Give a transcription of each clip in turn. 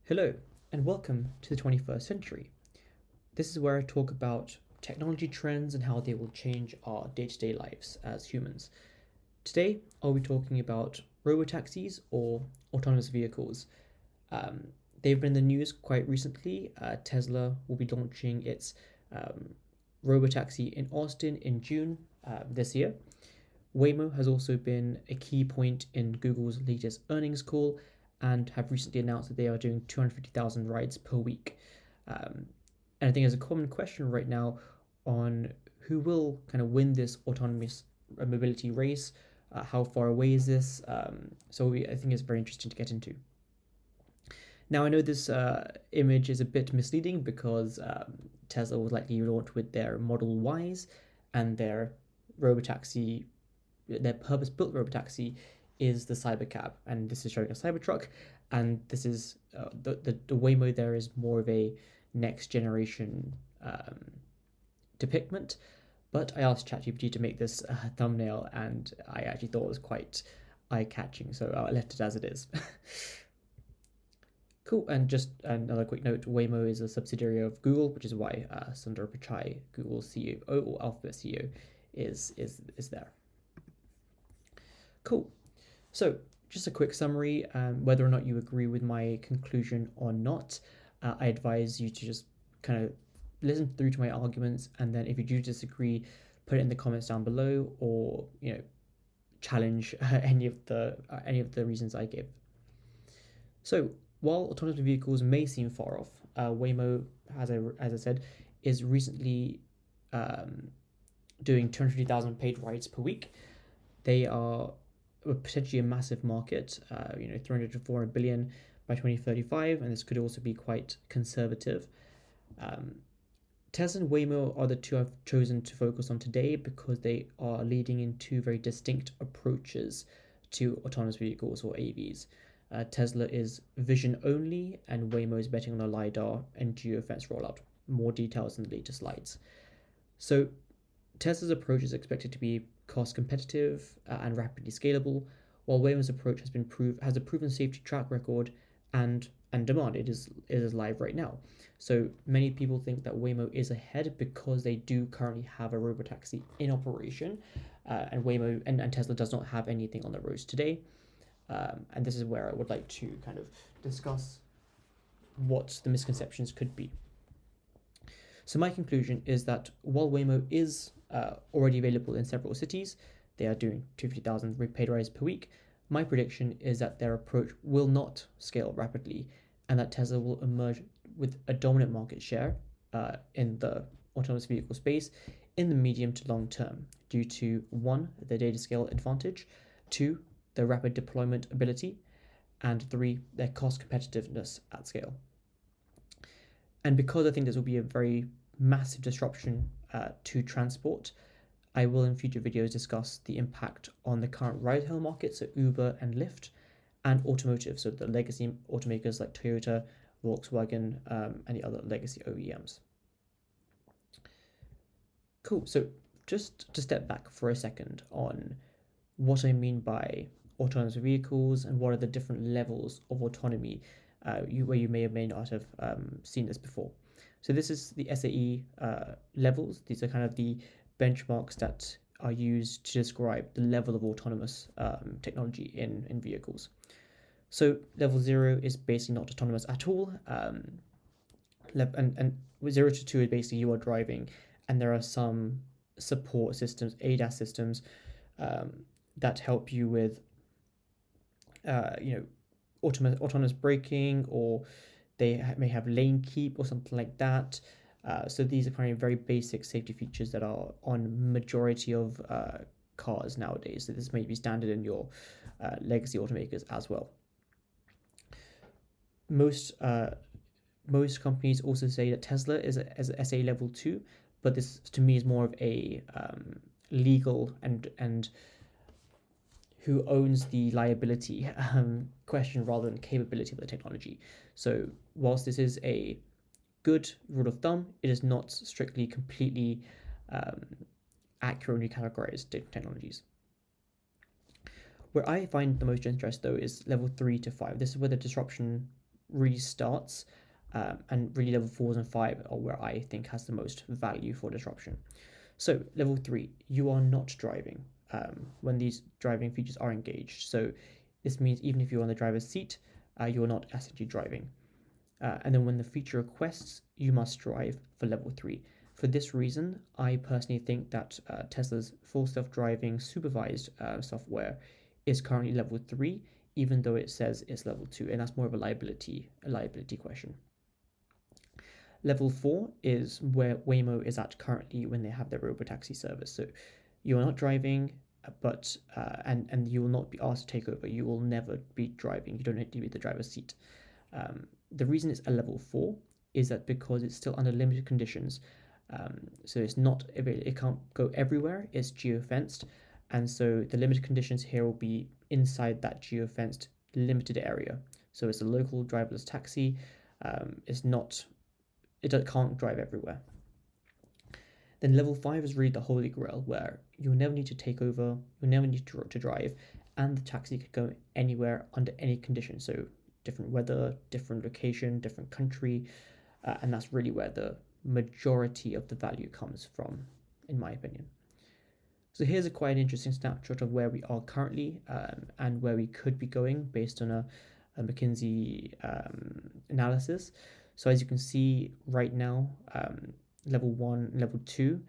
Hello, and welcome to the 21st century. This is where I talk about technology trends and how they will change our day to day lives as humans. Today, I'll be talking about robotaxis or autonomous vehicles. Um, they've been in the news quite recently. Tesla will be launching its um, robotaxi in Austin in June this year. Waymo has also been a key point in Google's latest earnings call and have recently announced that they are doing 250,000 rides per week. Um, and I think there's a common question right now on who will kind of win this autonomous mobility race. How far away is this? I think it's very interesting to get into. Now, I know this image is a bit misleading because Tesla was likely launch with their Model Ys and their purpose-built robotaxi is the Cybercab, and this is showing a Cybertruck, and this is the Waymo there is more of a next generation depiction. But I asked ChatGPT to make this thumbnail, and I actually thought it was quite eye-catching, so I left it as it is. Cool, and just another quick note, Waymo is a subsidiary of Google, which is why Sundar Pichai, Google's CEO or Alphabet CEO, is there. Cool. So, just a quick summary. Whether or not you agree with my conclusion or not, I advise you to just kind of listen through to my arguments, and then if you do disagree, put it in the comments down below, or challenge any of the reasons I give. So, while autonomous vehicles may seem far off, Waymo, as I said, is recently um, doing 250,000 paid rides per week. They are potentially a massive market, 300 to 400 billion by 2035, and this could also be quite conservative. Um, Tesla and Waymo are the two I've chosen to focus on today because they are leading in two very distinct approaches to autonomous vehicles or AVs. Tesla is vision only, and Waymo is betting on a LIDAR and geofence rollout. More details in the later slides. So, Tesla's approach is expected to be cost competitive and rapidly scalable, while Waymo's approach has a proven safety track record and demand. It is live right now. So many people think that Waymo is ahead because they do currently have a robotaxi in operation, and Waymo and Tesla does not have anything on the roads today. And this is where I would like to kind of discuss what the misconceptions could be. So my conclusion is that while Waymo is already available in several cities, they are doing 250,000 paid rides per week. My prediction is that their approach will not scale rapidly, and that Tesla will emerge with a dominant market share in the autonomous vehicle space in the medium to long term, due to one, the data scale advantage, two, their rapid deployment ability, and three, their cost competitiveness at scale. And because I think this will be a very massive disruption to transport, I will in future videos discuss the impact on the current ride-hail market, so Uber and Lyft, and automotive, so the legacy automakers like Toyota, Volkswagen, and the other legacy OEMs. Cool, so just to step back for a second on what I mean by autonomous vehicles and what are the different levels of autonomy where you may or may not have seen this before. So this is the SAE levels. These are kind of the benchmarks that are used to describe the level of autonomous technology in vehicles. So level 0 is basically not autonomous at all. And 0 to 2 is basically you are driving, and there are some support systems, ADAS systems, that help you with autonomous braking, or they may have lane keep or something like that. So these are kind of very basic safety features that are on majority of cars nowadays. So this may be standard in your legacy automakers as well. Most companies also say that Tesla is a SA level 2, but this to me is more of a legal and who owns the liability question rather than capability of the technology. So whilst this is a good rule of thumb, it is not strictly completely accurately categorized technologies. Where I find the most interest though is level 3 to 5. This is where the disruption really starts, and really level 4s and 5 are where I think has the most value for disruption. So level 3, you are not driving when these driving features are engaged. So this means even if you're on the driver's seat, you're not actually driving. And then when the feature requests, you must drive for level 3. For this reason, I personally think that Tesla's full self-driving supervised software is currently level 3, even though it says it's level 2, and that's more of a liability question. Level 4 is where Waymo is at currently when they have their Robotaxi service. So you are not driving, but and you will not be asked to take over. You will never be driving. You don't need to be the driver's seat. The reason it's a level 4 is that because it's still under limited conditions. So it's not it can't go everywhere. It's geofenced, and so the limited conditions here will be inside that geofenced limited area. So it's a local driverless taxi. It's not it can't drive everywhere. Then level 5 is really the holy grail where you'll never need to take over, you'll never need to drive, and the taxi could go anywhere under any condition. So different weather, different location, different country, and that's really where the majority of the value comes from, in my opinion. So here's a quite interesting snapshot of where we are currently and where we could be going based on a McKinsey analysis. So as you can see right now, level 1, level 2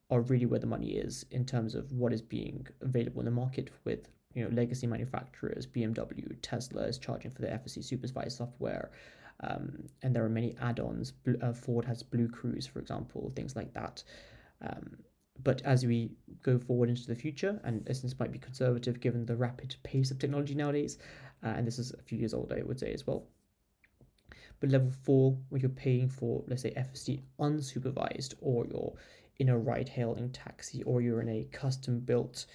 are really where the money is in terms of what is being available in the market with legacy manufacturers. BMW, Tesla is charging for their FSC supervised software, and there are many add-ons. Ford has Blue Cruise, for example, things like that. But as we go forward into the future, and this might be conservative given the rapid pace of technology nowadays, and this is a few years old, I would say as well. But level 4, where you're paying for, let's say, FSD unsupervised, or you're in a ride-hailing taxi, or you're in a custom-built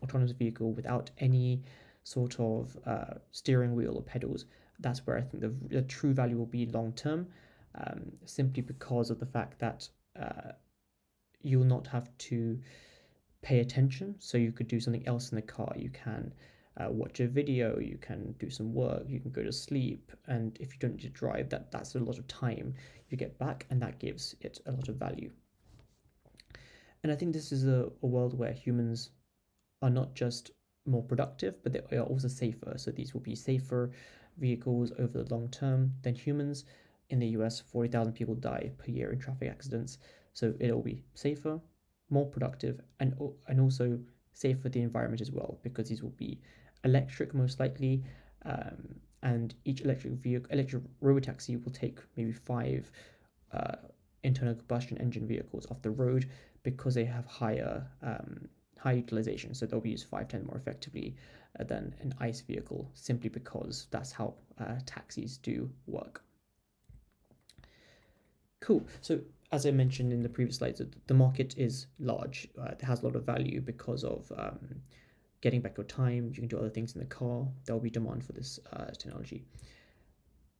autonomous vehicle without any sort of steering wheel or pedals, that's where I think the true value will be long-term, simply because of the fact that you'll not have to pay attention. So you could do something else in the car. You can watch a video, you can do some work, you can go to sleep, and if you don't need to drive, that's a lot of time you get back, and that gives it a lot of value. And I think this is a world where humans are not just more productive, but they are also safer. So these will be safer vehicles over the long term than humans. In the US, 40,000 people die per year in traffic accidents. So it'll be safer, more productive, and also safe for the environment as well, because these will be electric most likely, and each electric robotaxi will take maybe 5 internal combustion engine vehicles off the road because they have high utilization, so they'll be used 5 times more effectively than an ICE vehicle, simply because that's how taxis do work. Cool. So as I mentioned in the previous slides, the market is large. It has a lot of value because of getting back your time. You can do other things in the car. There will be demand for this technology.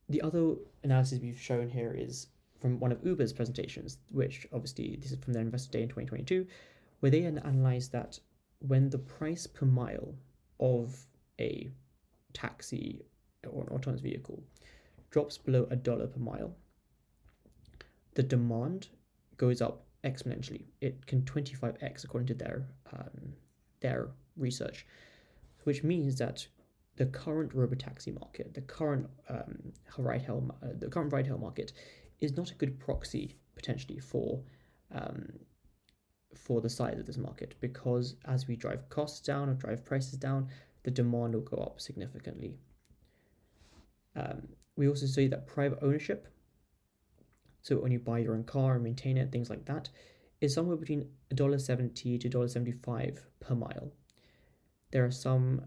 The other analysis we've shown here is from one of Uber's presentations, which obviously this is from their Investor Day in 2022, where they analyzed that when the price per mile of a taxi or an autonomous vehicle drops below $1 per mile, the demand goes up exponentially. It can 25x according to their research, which means that the current robotaxi market, the current ride-hail market, is not a good proxy potentially for the size of this market, because as we drive costs down or drive prices down, the demand will go up significantly. We also see that private ownership, so when you buy your own car and maintain it, things like that, is somewhere between $1.70 to $1.75 per mile. There are some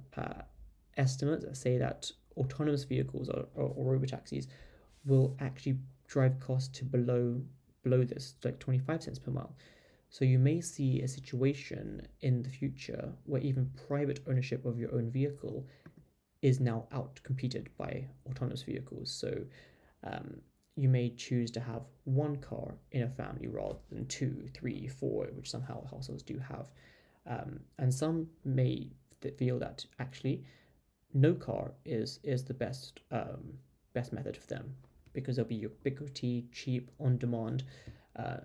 estimates that say that autonomous vehicles or robotaxis will actually drive costs to below this, like 25 cents per mile. So you may see a situation in the future where even private ownership of your own vehicle is now out-competed by autonomous vehicles. So you may choose to have one car in a family rather than 2, 3, 4, which somehow households do have. And some may feel that actually no car is the best best method for them because they'll be ubiquity, cheap, on demand,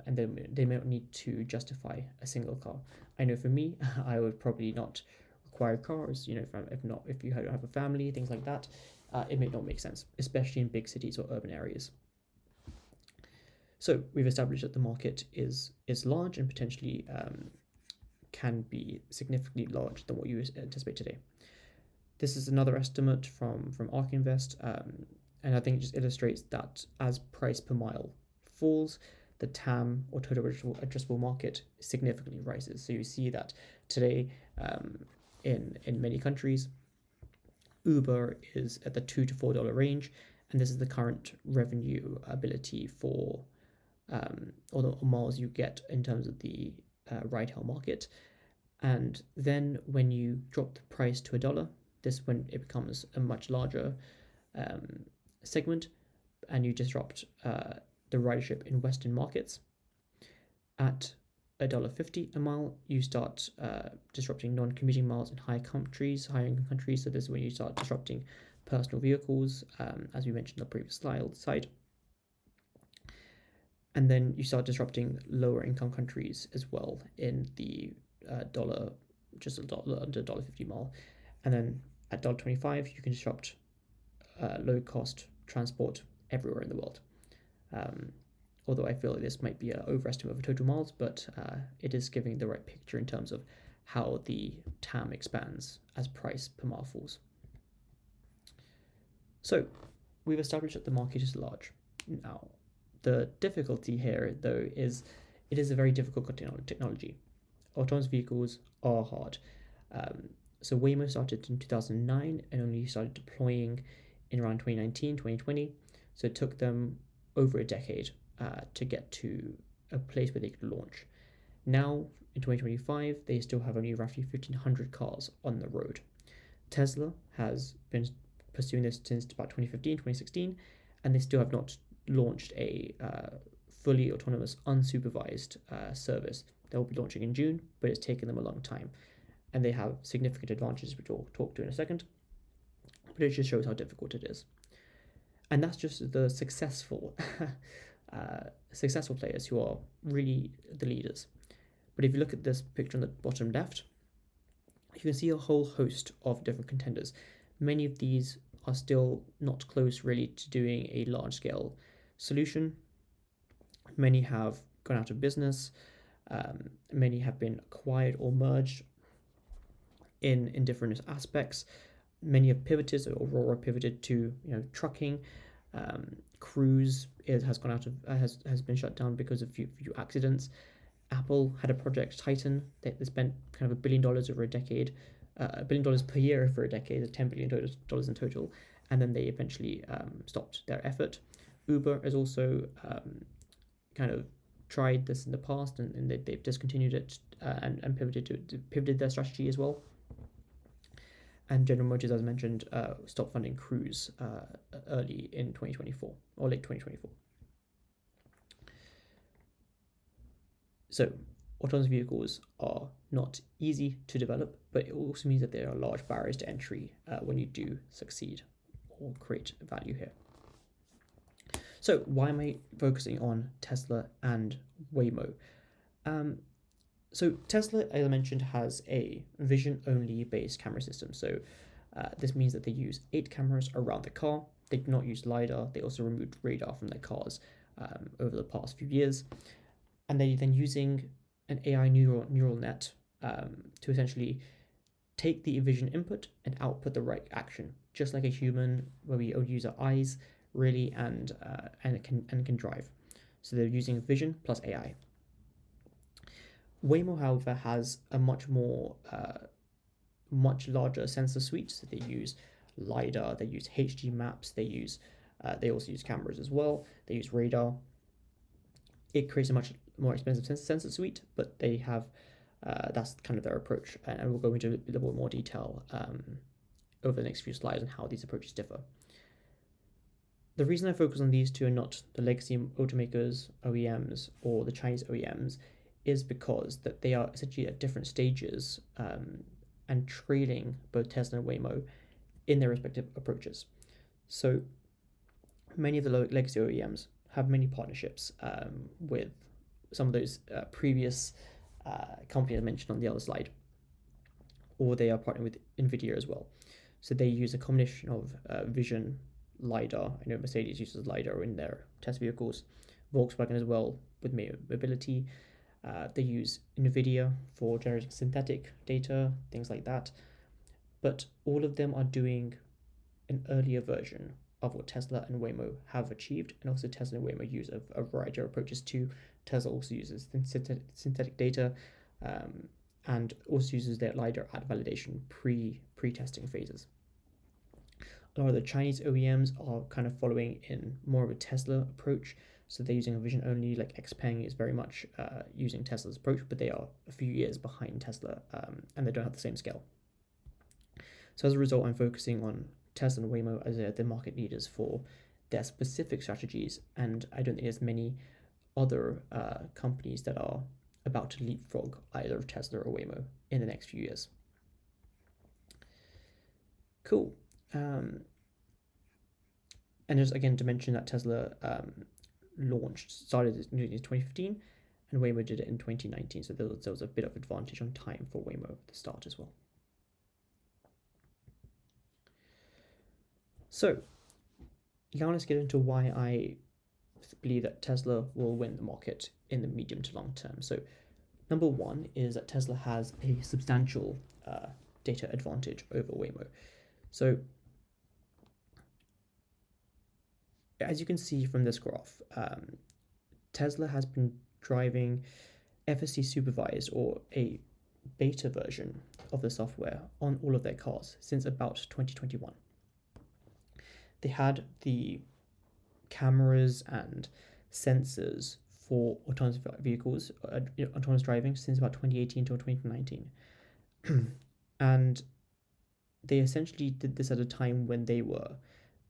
and then they may not need to justify a single car. I know for me, I would probably not require cars. If you have a family, things like that, it may not make sense, especially in big cities or urban areas. So we've established that the market is large and potentially can be significantly larger than what you anticipate today. This is another estimate from ARK Invest, and I think it just illustrates that as price per mile falls, the TAM, or total addressable market, significantly rises. So you see that today, in many countries, Uber is at the $2 to $4 range, and this is the current revenue ability for or the miles you get in terms of the ride-hail market. And then when you drop the price to $1, this when it becomes a much larger segment, and you disrupt the ridership in Western markets. At $1.50 a mile, you start disrupting non-commuting miles in high income countries. So this is when you start disrupting personal vehicles, as we mentioned in the previous slide. And then you start disrupting lower income countries as well in the dollar, just under $1.50 mile. And then at $1.25, you can disrupt low cost transport everywhere in the world. Although I feel like this might be an overestimate of total miles, but it is giving the right picture in terms of how the TAM expands as price per mile falls. So we've established that the market is large. Now, the difficulty here, though, is it is a very difficult technology. Autonomous vehicles are hard. So Waymo started in 2009 and only started deploying in around 2019, 2020. So it took them over a decade to get to a place where they could launch. Now, in 2025, they still have only roughly 1,500 cars on the road. Tesla has been pursuing this since about 2015, 2016, and they still have not launched a fully autonomous, unsupervised service. They'll be launching in June, but it's taken them a long time. And they have significant advantages, which we'll talk to in a second. But it just shows how difficult it is. And that's just the successful players who are really the leaders. But if you look at this picture on the bottom left, you can see a whole host of different contenders. Many of these are still not close really to doing a large-scale solution. Many have gone out of business. Many have been acquired or merged in different aspects. Many have pivoted, so Aurora pivoted to trucking. Cruise has gone out of has been shut down because of few accidents. Apple had a project Titan that they spent kind of $1 billion over a decade, $1 billion per year for a decade, $10 billion in total, and then they eventually stopped their effort. Uber has also kind of tried this in the past, and they've discontinued it and pivoted their strategy as well. And General Motors, as mentioned, stopped funding Cruise early in 2024 or late 2024. So autonomous vehicles are not easy to develop, but it also means that there are large barriers to entry when you do succeed or create value here. So why am I focusing on Tesla and Waymo? So Tesla, as I mentioned, has a vision-only based camera system. So this means that they use 8 cameras around the car. They do not use LIDAR. They also removed radar from their cars over the past few years. And they're then using an AI neural net to essentially take the vision input and output the right action, just like a human, where we only use our eyes really and can drive. So they're using vision plus AI. Waymo, however, has a much larger sensor suite. So they use LiDAR, they use HD maps, they also use cameras as well. They use radar. It creates a much more expensive sensor suite, but they have that's kind of their approach, and we'll go into a little bit more detail over the next few slides on how these approaches differ. The reason I focus on these two and not the legacy automakers, OEMs, or the Chinese OEMs is because that they are essentially at different stages and trailing both Tesla and Waymo in their respective approaches. So Many of the legacy OEMs have many partnerships with some of those previous companies I mentioned on the other slide, or they are partnering with NVIDIA as well. So they use a combination of vision, LIDAR. I know Mercedes uses LIDAR in their test vehicles, Volkswagen as well with mobility. They use NVIDIA for generating synthetic data, things like that. But all of them are doing an earlier version of what Tesla and Waymo have achieved, and also Tesla and Waymo use a variety of approaches too. Tesla also uses synthetic data, and also uses their LiDAR at validation pre-testing phases. A lot of the Chinese OEMs are kind of following in more of a Tesla approach, so they're using a vision only. Like XPeng is very much using Tesla's approach, but they are a few years behind Tesla, and they don't have the same scale. So as a result, I'm focusing on Tesla and Waymo as the market leaders for their specific strategies, and I don't think there's many other companies that are about to leapfrog either Tesla or Waymo in the next few years. Cool. And just again to mention that Tesla started in 2015, and Waymo did it in 2019, so there was a bit of advantage on time for Waymo at the start as well. So now let's get into why I believe that Tesla will win the market in the medium to long term. So number one is that Tesla has a substantial data advantage over Waymo. So as you can see from this graph, Tesla has been driving FSD supervised or a beta version of the software on all of their cars since about 2021. They had the cameras and sensors for autonomous vehicles, autonomous driving, since about 2018 to 2019. And they essentially did this at a time when they were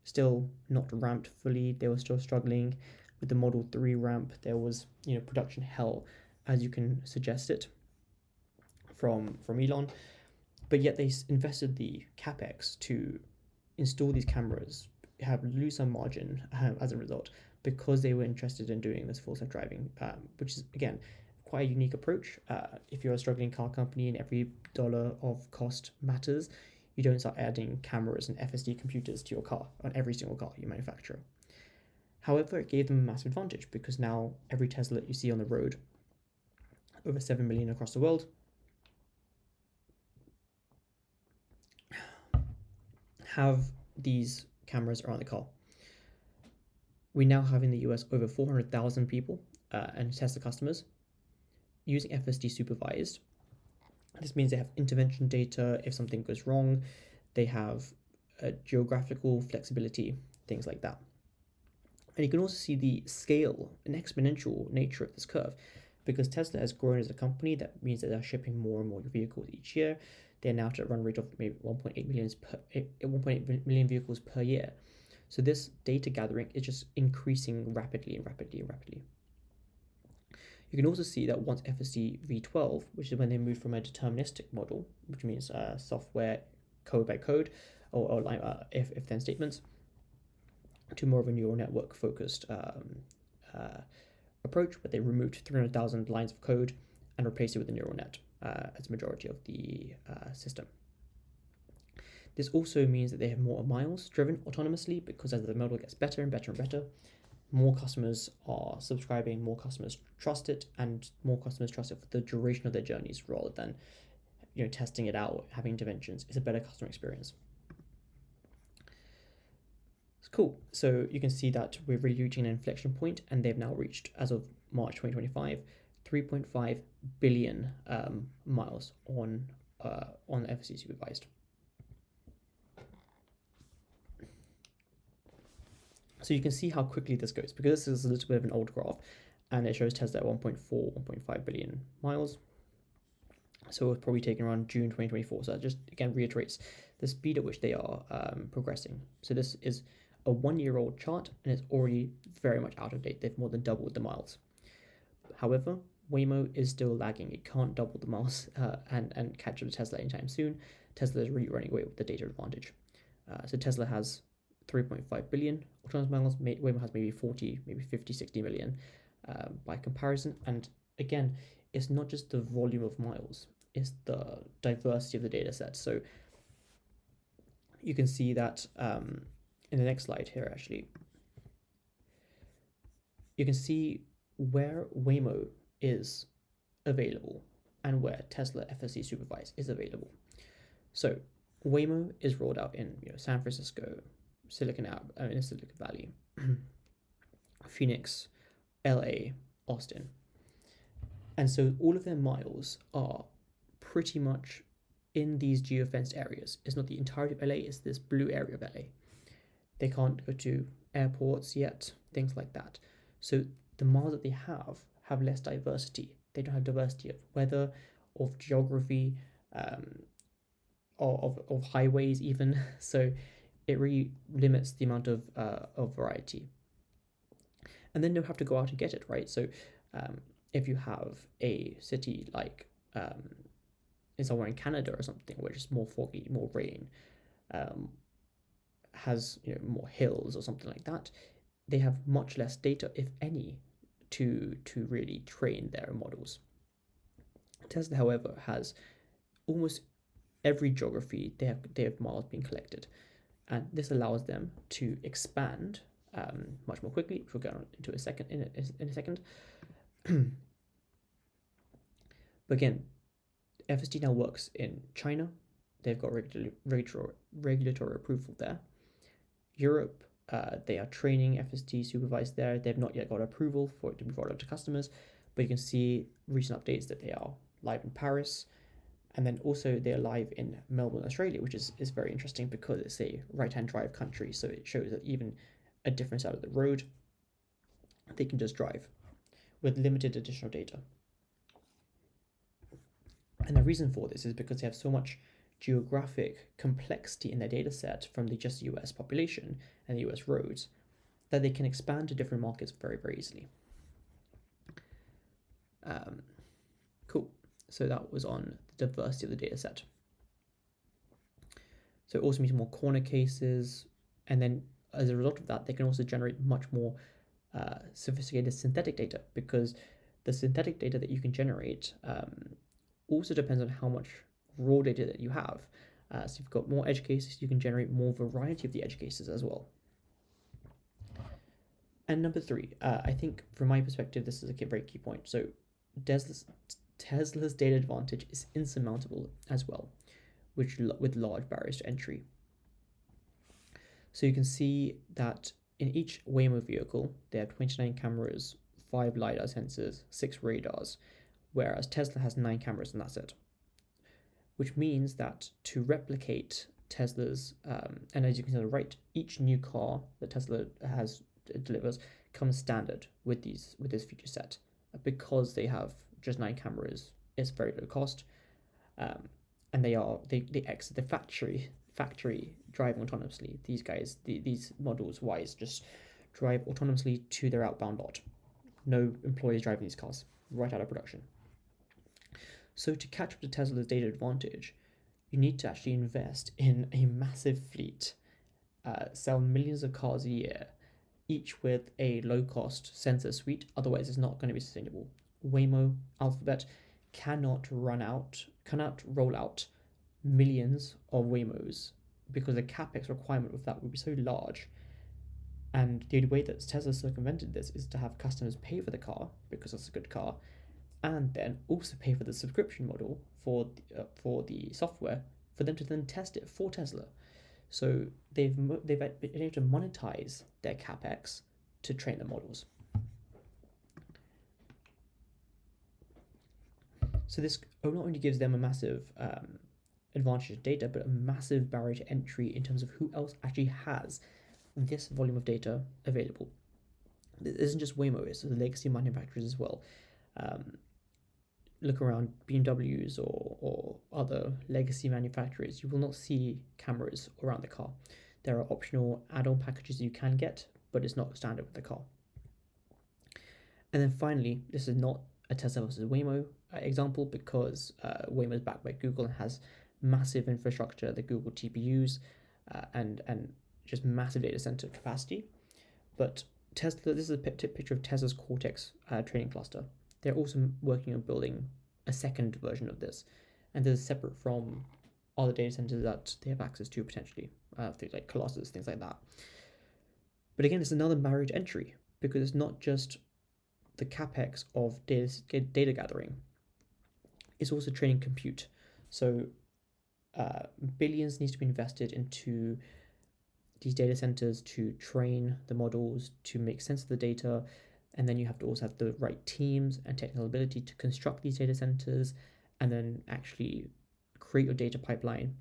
still not ramped fully. They were still struggling with the Model 3 ramp. There was, production hell, as you can suggest it, from Elon. But yet they invested the capex to install these cameras, lose some margin as a result, because they were interested in doing this full self-driving, which is again quite a unique approach. If you're a struggling car company and every dollar of cost matters, you don't start adding cameras and FSD computers to your car on every single car you manufacture. However, it gave them a massive advantage because now every Tesla you see on the road, over 7 million across the world, have these cameras around the car. We now have in the US over 400,000 people and Tesla customers using FSD supervised. This means they have intervention data if something goes wrong. They have geographical flexibility, things like that. And you can also see the scale and exponential nature of this curve, because Tesla has grown as a company. That means that they're shipping more and more vehicles each year. They're now at a run rate of maybe 1.8 million vehicles per year. So this data gathering is just increasing rapidly and rapidly and rapidly. You can also see that once FSD v12, which is when they move from a deterministic model, which means software code by code or if then statements, to more of a neural network focused approach, where they removed 300,000 lines of code and replaced it with a neural net as a majority of the system. This also means that they have more miles driven autonomously, because as the model gets better and better and better, more customers are subscribing, more customers trust it, and more customers trust it for the duration of their journeys rather than testing it out, having interventions. It's a better customer experience. It's cool. So you can see that we're really reaching an inflection point, and they've now reached, as of March 2025, 3.5 billion miles on FSD supervised. So you can see how quickly this goes, because this is a little bit of an old graph, and it shows Tesla at 1.5 billion miles. So it's probably taken around June 2024. So that just again reiterates the speed at which they are progressing. So this is a 1-year-old chart, and it's already very much out of date. They've more than doubled the miles. However, Waymo is still lagging. It can't double the miles and catch up to Tesla anytime soon. Tesla is really running away with the data advantage. So Tesla has 3.5 billion autonomous miles. Waymo has maybe 40, maybe 50, 60 million by comparison. And again, it's not just the volume of miles, it's the diversity of the data set. So you can see that in the next slide here, actually, you can see where Waymo is available and where Tesla FSD Supervised is available. So Waymo is rolled out in San Francisco, Silicon Valley, Phoenix, LA, Austin. And so all of their miles are pretty much in these geofenced areas. It's not the entirety of LA, it's this blue area of LA. They can't go to airports yet, things like that. So the miles that they have less diversity. They don't have diversity of weather, of geography, of highways even. So it really limits the amount of variety. And then they'll have to go out and get it, right? So if you have a city like somewhere in Canada or something, where it's more foggy, more rain, has more hills or something like that, they have much less data, if any, to really train their models. Tesla, however, has almost every geography. They have miles being collected, and this allows them to expand much more quickly, which we'll get into in a second. But again, FSD now works in China. They've got regulatory approval there. Europe, they are training FSD Supervised there. They've not yet got approval for it to be rolled out to customers, but you can see recent updates that they are live in Paris, and then also they're live in Melbourne, Australia, which is very interesting because it's a right-hand drive country, so it shows that even a different side of the road, they can just drive with limited additional data. And the reason for this is because they have so much geographic complexity in their data set from the just US population and the US roads that they can expand to different markets very, very easily. Cool. So that was on the diversity of the data set. So it also means more corner cases, and then as a result of that, they can also generate much more sophisticated synthetic data, because the synthetic data that you can generate also depends on how much raw data that you have. So if you've got more edge cases, you can generate more variety of the edge cases as well. And number three, I think from my perspective, this is a very key point. So Tesla's data advantage is insurmountable as well, with large barriers to entry. So you can see that in each Waymo vehicle, they have 29 cameras, 5 LIDAR sensors, 6 radars, whereas Tesla has 9 cameras and that's it. Which means that to replicate Tesla's, and as you can see on the right, each new car that Tesla delivers comes standard with this feature set, because they have just 9 cameras. It's very low cost, and they exit the factory driving autonomously. These models wise just drive autonomously to their outbound lot. No employees driving these cars right out of production. So to catch up to Tesla's data advantage, you need to actually invest in a massive fleet, sell millions of cars a year, each with a low-cost sensor suite. Otherwise, it's not going to be sustainable. Waymo, Alphabet cannot roll out millions of Waymos because the capex requirement of that would be so large. And the only way that Tesla circumvented this is to have customers pay for the car because it's a good car, and then also pay for the subscription model for the software for them to then test it for Tesla. So they've been able to monetize their capex to train the models. So this not only gives them a massive advantage of data, but a massive barrier to entry in terms of who else actually has this volume of data available. This isn't just Waymo, it's the legacy manufacturers as well. Look around BMWs or other legacy manufacturers, you will not see cameras around the car. There are optional add-on packages you can get, but it's not standard with the car. And then finally, this is not a Tesla versus Waymo example, because Waymo is backed by Google and has massive infrastructure, the Google TPUs, and just massive data center capacity. But Tesla, this is a picture of Tesla's Cortex training cluster. They're also working on building a second version of this, and this is separate from other data centers that they have access to potentially, things like Colossus, things like that. But again, it's another barrier to entry because it's not just the capex of data gathering, it's also training compute. So billions needs to be invested into these data centers to train the models, to make sense of the data, and then you have to also have the right teams and technical ability to construct these data centers and then actually create your data pipeline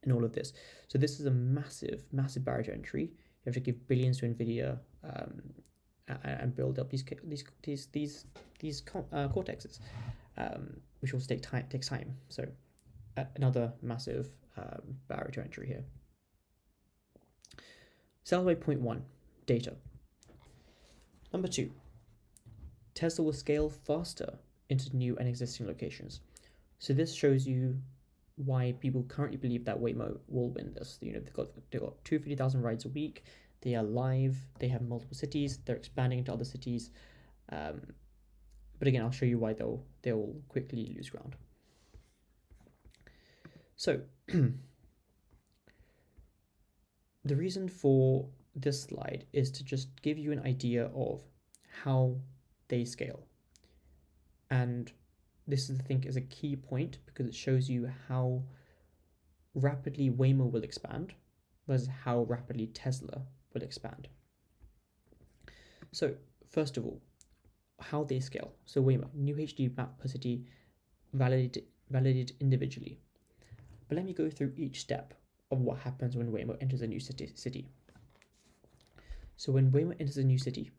and all of this. So this is a massive, massive barrier to entry. You have to give billions to NVIDIA and build up these cortexes, which also takes time. So another massive barrier to entry here. Sell by point 1, data. Number 2, Tesla will scale faster into new and existing locations. So this shows you why people currently believe that Waymo will win this. They've got 250,000 rides a week. They are live. They have multiple cities. They're expanding into other cities. But again, I'll show you why they'll quickly lose ground. So the reason for this slide is to just give you an idea of how they scale. And this is, I think, is a key point because it shows you how rapidly Waymo will expand versus how rapidly Tesla will expand. So first of all, how they scale. So Waymo, new HD map per city, validated individually. But let me go through each step of what happens when Waymo enters a new city. So when Waymo enters a new city,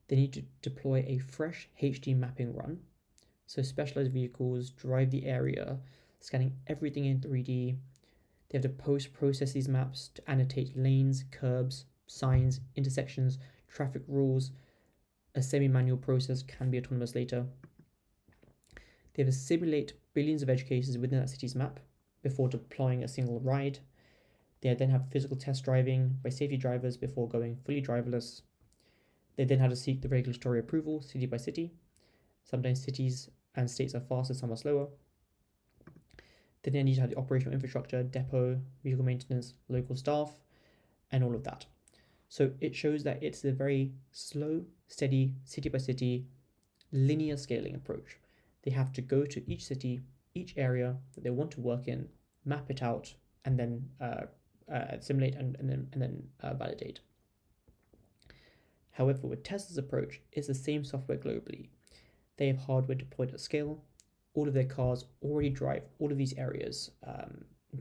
they need to deploy a fresh HD mapping run. So specialized vehicles drive the area, scanning everything in 3D. They have to post-process these maps to annotate lanes, curbs, signs, intersections, traffic rules. A semi-manual process can be autonomous later. They have to simulate billions of edge cases within that city's map before deploying a single ride. They then have physical test driving by safety drivers before going fully driverless. They then have to seek the regulatory approval city by city. Sometimes cities and states are faster, some are slower. They then need to have the operational infrastructure, depot, vehicle maintenance, local staff, and all of that. So it shows that it's a very slow, steady, city by city, linear scaling approach. They have to go to each city, each area that they want to work in, map it out, and then simulate and then validate. However, with Tesla's approach, it's the same software globally. They have hardware deployed at scale. All of their cars already drive all of these areas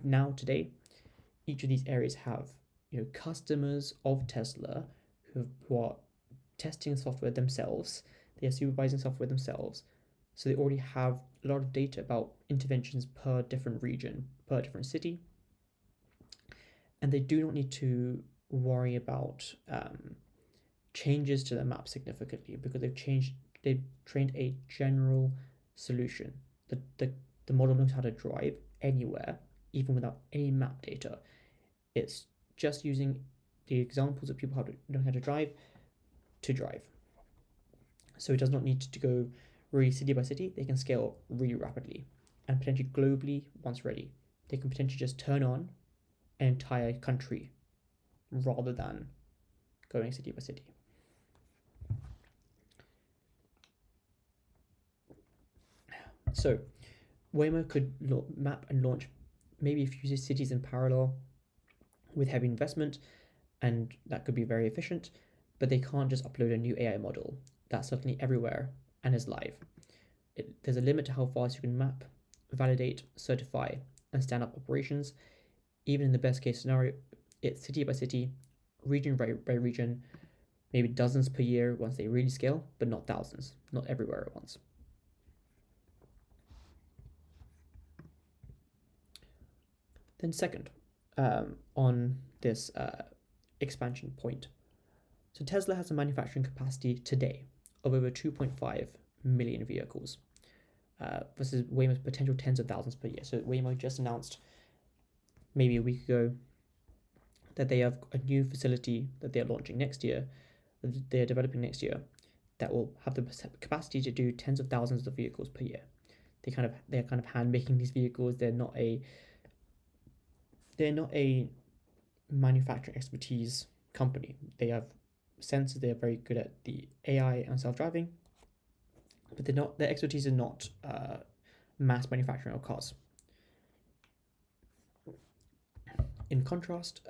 now today. Each of these areas have customers of Tesla who are testing software themselves. They are supervising software themselves. So they already have a lot of data about interventions per different region, per different city. And they do not need to worry about changes to the map significantly because they've trained a general solution. The model knows how to drive anywhere, even without any map data. It's just using the examples of people know how to drive to drive. So it does not need to go really city by city. They can scale really rapidly and potentially globally once ready. They can potentially just turn on an entire country rather than going city by city. So Waymo could map and launch maybe a few cities in parallel with heavy investment, and that could be very efficient, but they can't just upload a new AI model that's suddenly everywhere and is live. There's a limit to how fast you can map, validate, certify, and stand up operations. Even in the best case scenario, it's city by city, region by region, maybe dozens per year once they really scale, but not thousands, not everywhere at once. Then second, on this expansion point. So Tesla has a manufacturing capacity today of over 2.5 million vehicles versus Waymo's potential tens of thousands per year. So Waymo just announced maybe a week ago that they have a new facility that they're launching next year, that they're developing next year, that will have the capacity to do tens of thousands of vehicles per year. They're kind of hand making these vehicles. They're not a manufacturing expertise company. They have sensors. They're very good at the AI and self driving, but they're not. Their expertise is not mass manufacturing of cars. In contrast,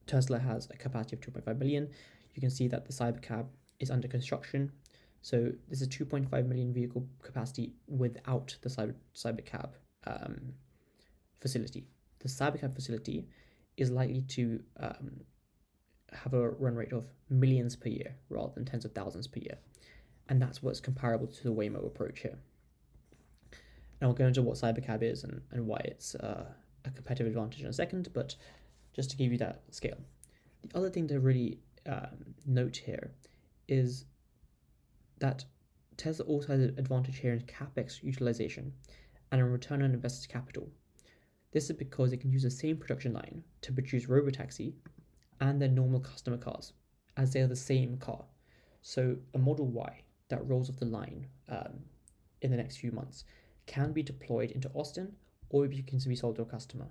Tesla has a capacity of 2.5 million. You can see that the Cybercab is under construction. So this is 2.5 million vehicle capacity without the Cybercab facility. The Cybercab facility is likely to have a run rate of millions per year rather than tens of thousands per year. And that's what's comparable to the Waymo approach here. And we'll go into what Cybercab is and why it's a competitive advantage in a second, but just to give you that scale. The other thing to really note here is that Tesla also has an advantage here in capex utilization and a return on invested capital. This is because it can use the same production line to produce Robotaxi and their normal customer cars, as they are the same car. So a Model Y that rolls off the line in the next few months can be deployed into Austin, or you can be sold to a customer.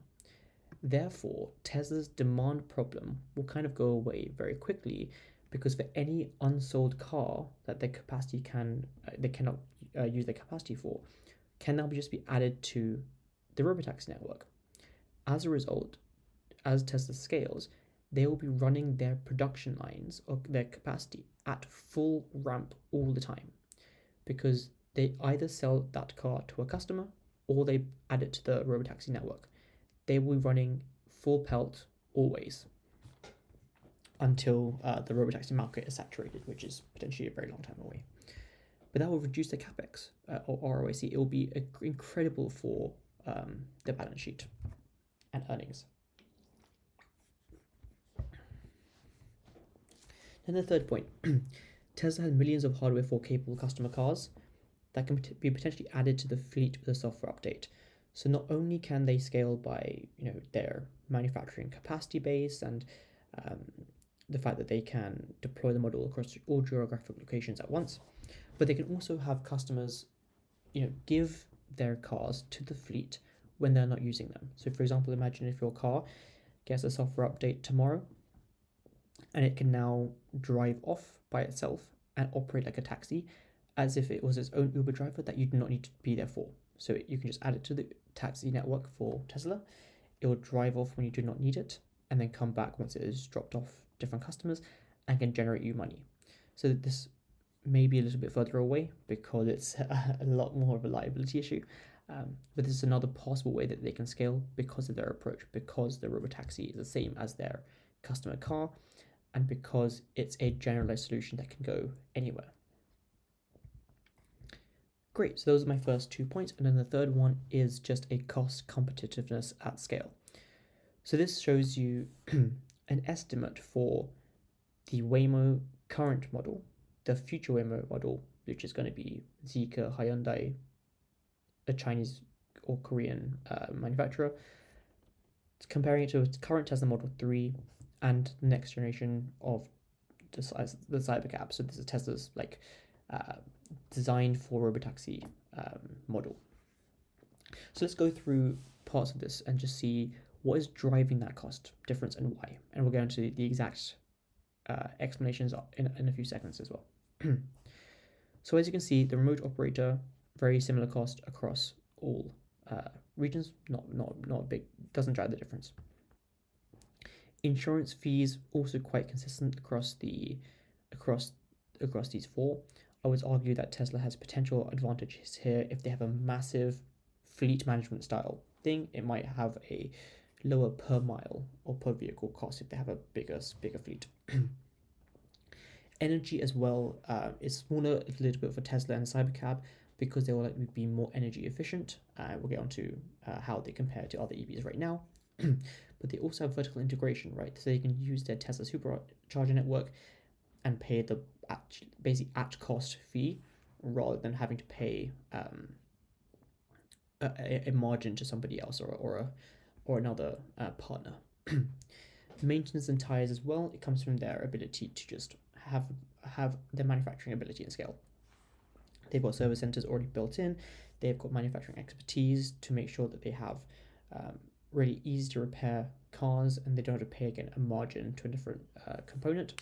Therefore, Tesla's demand problem will kind of go away very quickly, because for any unsold car that they cannot use their capacity for, can now just be added to the Robotaxi network. As a result, as Tesla scales, they will be running their production lines or their capacity at full ramp all the time, because they either sell that car to a customer or they add it to the Robotaxi network. They will be running full pelt always until the Robotaxi market is saturated, which is potentially a very long time away. But that will reduce their capex or ROIC. It will be incredible for their balance sheet and earnings. Then the third point, Tesla has millions of hardware for capable customer cars that can be potentially added to the fleet with a software update. So not only can they scale by their manufacturing capacity base and the fact that they can deploy the model across all geographic locations at once, but they can also have customers give their cars to the fleet when they're not using them. So for example, imagine if your car gets a software update tomorrow and it can now drive off by itself and operate like a taxi, as if it was its own Uber driver that you do not need to be there for. So you can just add it to the taxi network for Tesla. It will drive off when you do not need it, and then come back once it has dropped off different customers and can generate you money. So this may be a little bit further away because it's a lot more of a liability issue. But this is another possible way that they can scale because of their approach, because the Robotaxi is the same as their customer car, and because it's a generalized solution that can go anywhere. Great, so those are my first 2 points, and then the third one is just a cost competitiveness at scale. So this shows you an estimate for the Waymo current model, the future Waymo model, which is going to be Zeekr, Hyundai, a Chinese or Korean manufacturer. It's comparing it to its current Tesla Model 3 and the next generation of the Cybercab. So this is Tesla's designed for Robotaxi model. So let's go through parts of this and just see what is driving that cost difference and why. And we'll go into the exact explanations in a few seconds as well. So as you can see, the remote operator, very similar cost across all regions, not big, doesn't drive the difference. Insurance fees also quite consistent across these four. I would argue that Tesla has potential advantages here. If they have a massive fleet management style thing, it might have a lower per mile or per vehicle cost if they have a bigger fleet. Energy as well is smaller a little bit for Tesla and Cybercab because they will likely be more energy efficient. We'll get onto how they compare to other EVs right now. But they also have vertical integration, right? So they can use their Tesla supercharger network and pay the basic at cost fee rather than having to pay a margin to somebody else or another partner. Maintenance and tires as well, it comes from their ability to just have their manufacturing ability and scale. They've got service centers already built in. They've got manufacturing expertise to make sure that they have really easy to repair cars, and they don't have to pay again a margin to a different component.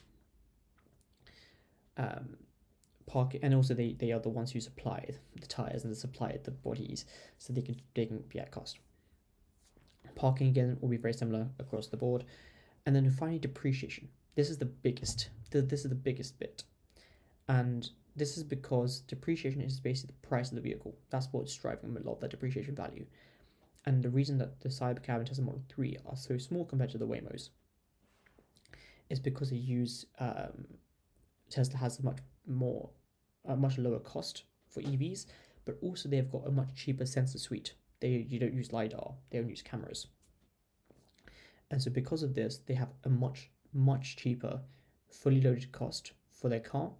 Parking, and also they are the ones who supply the tires and they supply the bodies, so they can be at cost. Parking again will be very similar across the board, and then finally depreciation. This is the biggest. This is the biggest bit, and this is because depreciation is basically the price of the vehicle. That's what's driving a lot of that depreciation value. And the reason that the Cybercab and Tesla Model 3 are so small compared to the Waymos is because they use Tesla has a much lower cost for EVs, but also they've got a much cheaper sensor suite. You don't use LIDAR, they don't use cameras. And so because of this, they have a much cheaper fully loaded cost for their car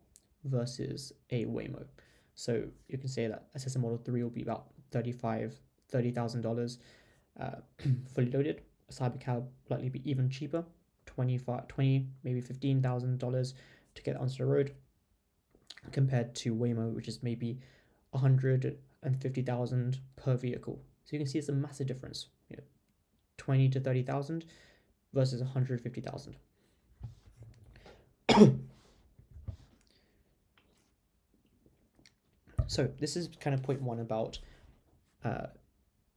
versus a Waymo. So you can say that a Tesla Model 3 will be about $30,000 fully loaded. A Cybercab likely be even cheaper, $20, maybe $15,000 to get onto the road, compared to Waymo, which is maybe $150,000 per vehicle. So you can see it's a massive difference, 20 to 30,000 versus 150,000. So this is kind of point one about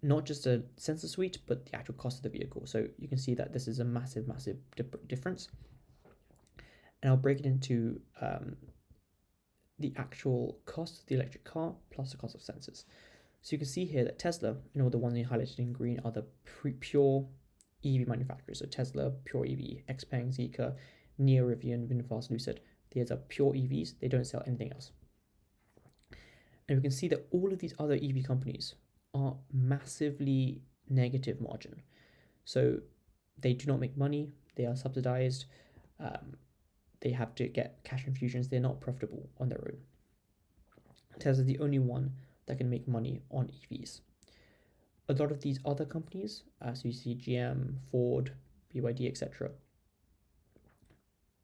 not just a sensor suite, but the actual cost of the vehicle. So you can see that this is a massive difference. And I'll break it into the actual cost of the electric car plus the cost of sensors. So you can see here that Tesla, the ones you highlighted in green are the pure EV manufacturers. So Tesla, pure EV, XPeng, Zeekr, NIO, Rivian, VinFast, Lucid. These are pure EVs. They don't sell anything else. And we can see that all of these other EV companies are massively negative margin. So they do not make money. They are subsidized. They have to get cash infusions. They're not profitable on their own. Tesla is the only one that can make money on EVs. A lot of these other companies, so you see GM, Ford, BYD, etc.,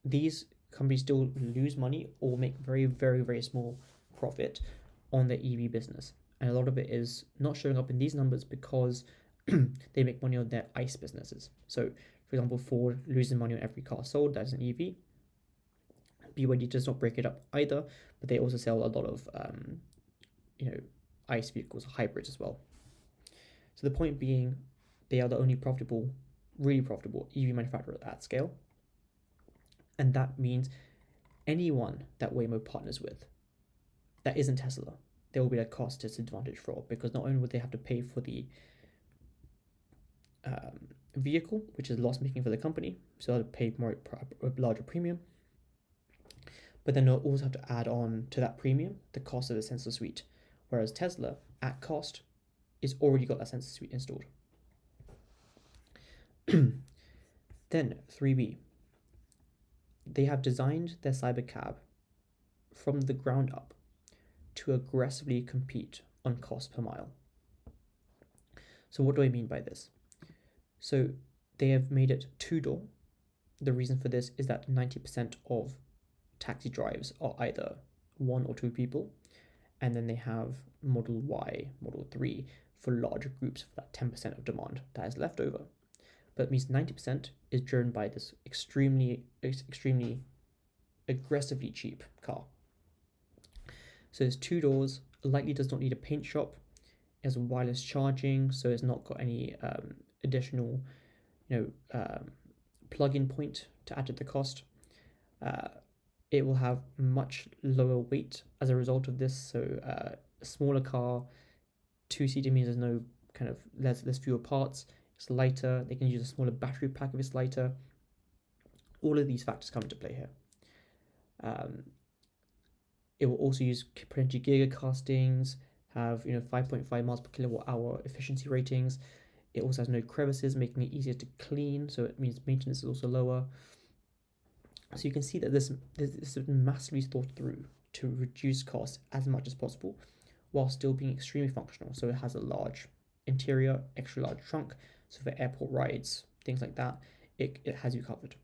these companies still lose money or make very small profit on their EV business. And a lot of it is not showing up in these numbers because they make money on their ICE businesses. So, for example, Ford loses money on every car sold that's an EV. BYD does not break it up either, but they also sell a lot of ICE vehicles, hybrids as well. So the point being, they are the only really profitable EV manufacturer at scale. And that means anyone that Waymo partners with that isn't Tesla, there will be a cost disadvantage for, because not only would they have to pay for the vehicle, which is loss making for the company, so they'll pay a larger premium, but then they'll also have to add on to that premium the cost of the sensor suite, whereas Tesla at cost is already got that sensor suite installed. Then 3B, they have designed their Cybercab from the ground up to aggressively compete on cost per mile. So what do I mean by this? So they have made it two-door. The reason for this is that 90% of taxi drives are either one or two people, and then they have Model Y, Model 3 for larger groups for that 10% of demand that is left over. But it means 90% is driven by this extremely aggressively cheap car. So it's two doors, likely does not need a paint shop, it has wireless charging, so it's not got any additional plug-in point to add to the cost. It will have much lower weight as a result of this, so a smaller car, two-seater means there's no there's fewer parts, it's lighter, they can use a smaller battery pack if it's lighter. All of these factors come into play here. It will also use potentially giga castings, have 5.5 miles per kilowatt hour efficiency ratings. It also has no crevices, making it easier to clean, so it means maintenance is also lower. So you can see that this is massively thought through to reduce costs as much as possible, while still being extremely functional. So it has a large interior, extra large trunk, so for airport rides, things like that, it has you covered.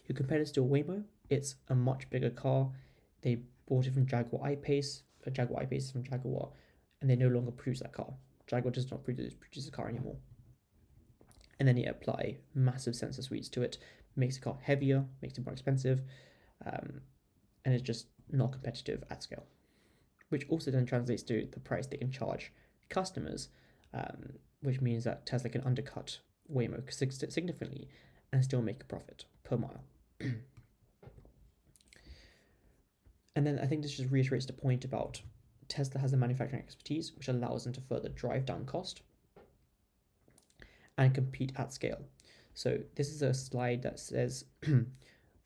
Your competitors to Waymo, it's a much bigger car. They bought it from Jaguar I-Pace. Jaguar I-Pace is from Jaguar, and they no longer produce that car. Jaguar does not produce a car anymore. And then you apply massive sensor suites to it, makes the car heavier, makes it more expensive, and it's just not competitive at scale. Which also then translates to the price they can charge customers, which means that Tesla can undercut Waymo significantly and still make a profit per mile. And then I think this just reiterates the point about Tesla has the manufacturing expertise, which allows them to further drive down cost and compete at scale. So this is a slide that says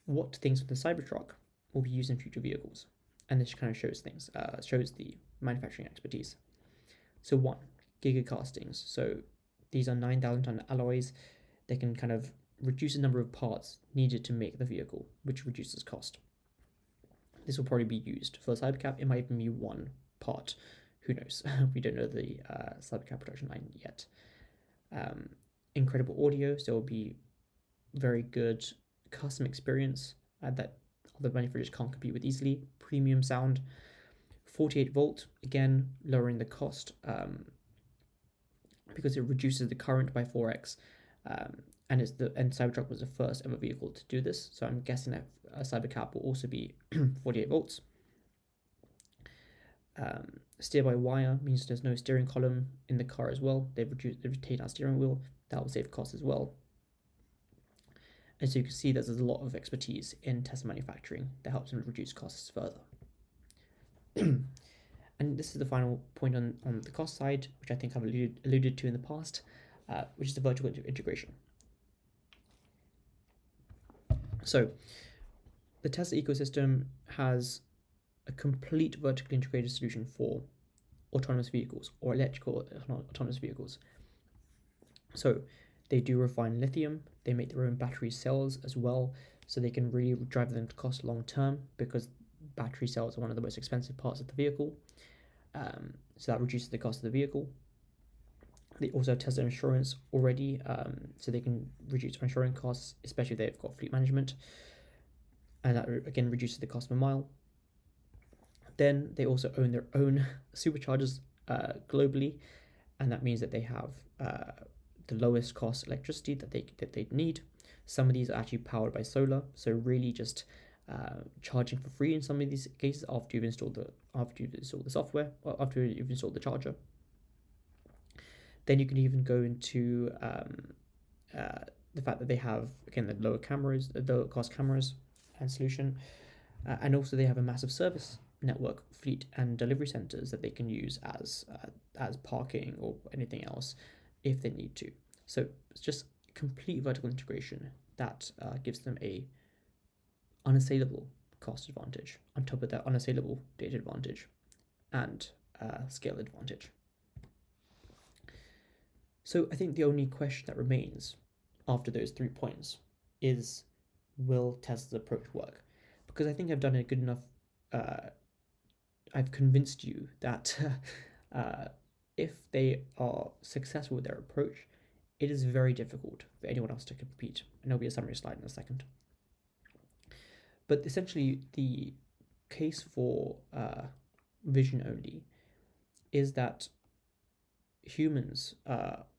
what things from the Cybertruck will be used in future vehicles. And this kind of shows things, shows the manufacturing expertise. So 1, gigacastings. So these are 9,000 ton alloys. They can kind of reduce the number of parts needed to make the vehicle, which reduces cost. This will probably be used for the Cybercab. It might even be one part. Who knows? We don't know the Cybercab production line yet. Incredible audio, so there will be very good custom experience that other manufacturers can't compete with easily. Premium sound, 48 volt, again lowering the cost because it reduces the current by 4x. And Cybertruck was the first ever vehicle to do this, so I'm guessing that a Cybercab will also be 48 volts. Steer by wire means there's no steering column in the car as well. They've retained our steering wheel. That will save costs as well. And so you can see that there's a lot of expertise in Tesla manufacturing that helps them reduce costs further. And this is the final point on the cost side, which I think I've alluded to in the past, which is the vertical integration. So the Tesla ecosystem has a complete vertically integrated solution for autonomous vehicles or electrical autonomous vehicles. So they do refine lithium, they make their own battery cells as well, so they can really drive them to cost long term because battery cells are one of the most expensive parts of the vehicle. So that reduces the cost of the vehicle. They also have Tesla insurance already, so they can reduce insurance costs, especially if they've got fleet management. And that again reduces the cost per mile. Then they also own their own superchargers globally, and that means that they have the lowest cost electricity that they need. Some of these are actually powered by solar, so really just charging for free in some of these cases after you've installed the software or after you've installed the charger. Then you can even go into the fact that they have again the lower cost cameras and solution, and also they have a massive service network, fleet and delivery centers that they can use as parking or anything else if they need to. So it's just complete vertical integration that gives them a unassailable cost advantage on top of that unassailable data advantage and scale advantage. So I think the only question that remains after those 3 points is, will Tesla's approach work? Because I think I've done a good enough I've convinced you that if they are successful with their approach, it is very difficult for anyone else to compete. And there'll be a summary slide in a second. But essentially, the case for vision only is that humans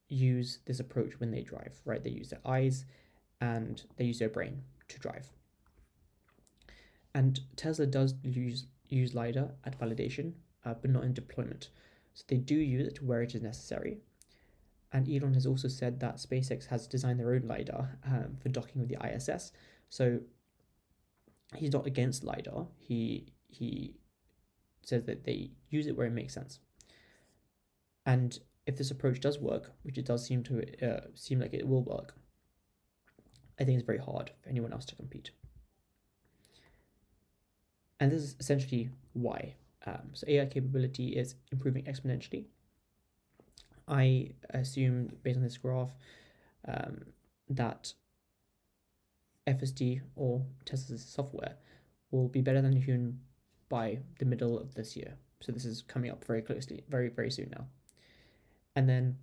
use this approach when they drive, right? They use their eyes and they use their brain to drive. And Tesla does use LIDAR at validation, but not in deployment. So they do use it where it is necessary. And Elon has also said that SpaceX has designed their own LiDAR for docking with the ISS. So he's not against LiDAR. He says that they use it where it makes sense. And if this approach does work, which it does seem like it will work, I think it's very hard for anyone else to compete. And this is essentially why. So AI capability is improving exponentially. I assume, based on this graph, that FSD or Tesla's software will be better than a human by the middle of this year. So this is coming up very closely, very, very soon now. And then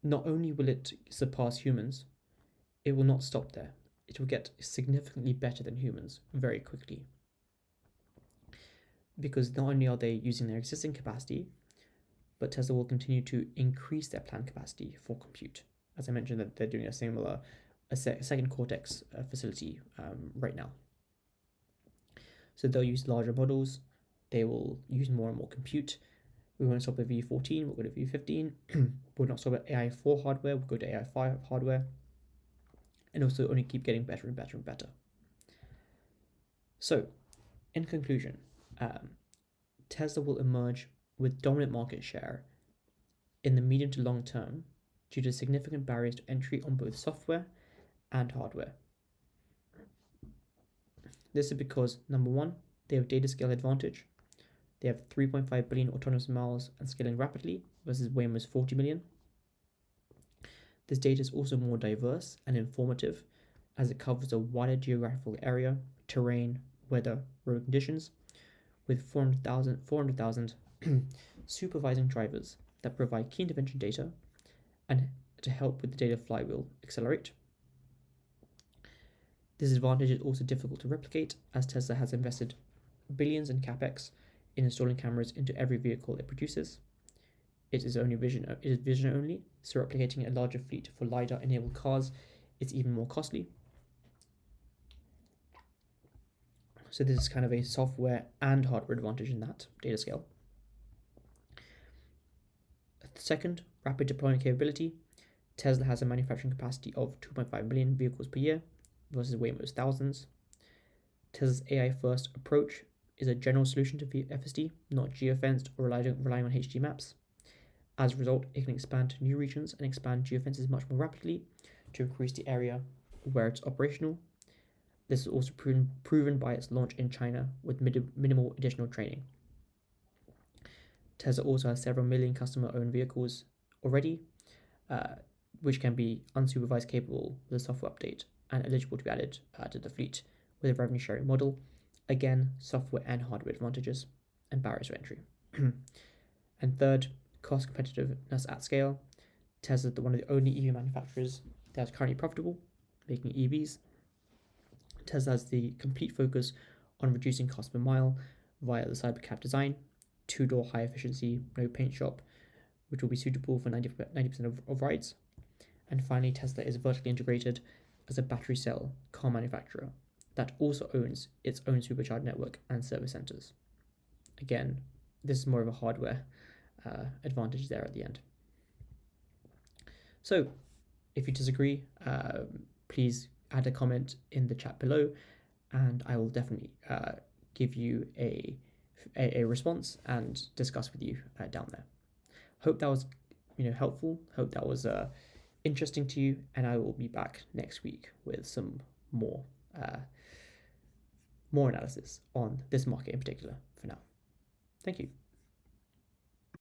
not only will it surpass humans, it will not stop there. It will get significantly better than humans very quickly. Because not only are they using their existing capacity, but Tesla will continue to increase their planned capacity for compute. As I mentioned, that they're doing a second Cortex facility right now. So they'll use larger models. They will use more and more compute. We won't stop at V14, we'll go to V15. We'll not stop at AI4 hardware, we'll go to AI5 hardware. And also only keep getting better and better and better. So, in conclusion, Tesla will emerge with dominant market share in the medium to long term due to significant barriers to entry on both software and hardware. This is because, number one, they have data scale advantage. They have 3.5 billion autonomous miles and scaling rapidly versus Waymo's 40 million. This data is also more diverse and informative as it covers a wider geographical area, terrain, weather, road conditions, with 400,000 supervising drivers that provide key intervention data and to help with the data flywheel accelerate. This advantage is also difficult to replicate as Tesla has invested billions in capex in installing cameras into every vehicle it produces. It is vision only, so replicating a larger fleet for LIDAR enabled cars is even more costly. So this is kind of a software and hardware advantage in that data scale. Second, rapid deployment capability. Tesla has a manufacturing capacity of 2.5 million vehicles per year versus Waymo's thousands. Tesla's AI-first approach is a general solution to FSD, not geofenced or relying on HD maps. As a result, it can expand to new regions and expand geofences much more rapidly to increase the area where it's operational. This is also proven by its launch in China with minimal additional training. Tesla also has several million customer-owned vehicles already, which can be unsupervised capable with a software update and eligible to be added to the fleet with a revenue sharing model. Again, software and hardware advantages and barriers to entry. And third, cost competitiveness at scale. Tesla is one of the only EV manufacturers that is currently profitable, making EVs. Tesla has the complete focus on reducing cost per mile via the Cybercab design, two-door high efficiency, no paint shop, which will be suitable for 90% of rides. And finally, Tesla is vertically integrated as a battery cell car manufacturer that also owns its own supercharger network and service centers. Again, this is more of a hardware advantage there at the end. So, if you disagree, please add a comment in the chat below, and I will definitely give you a response and discuss with you down there. Hope that was helpful. Hope that was interesting to you, and I will be back next week with some more analysis on this market in particular. For now, thank you.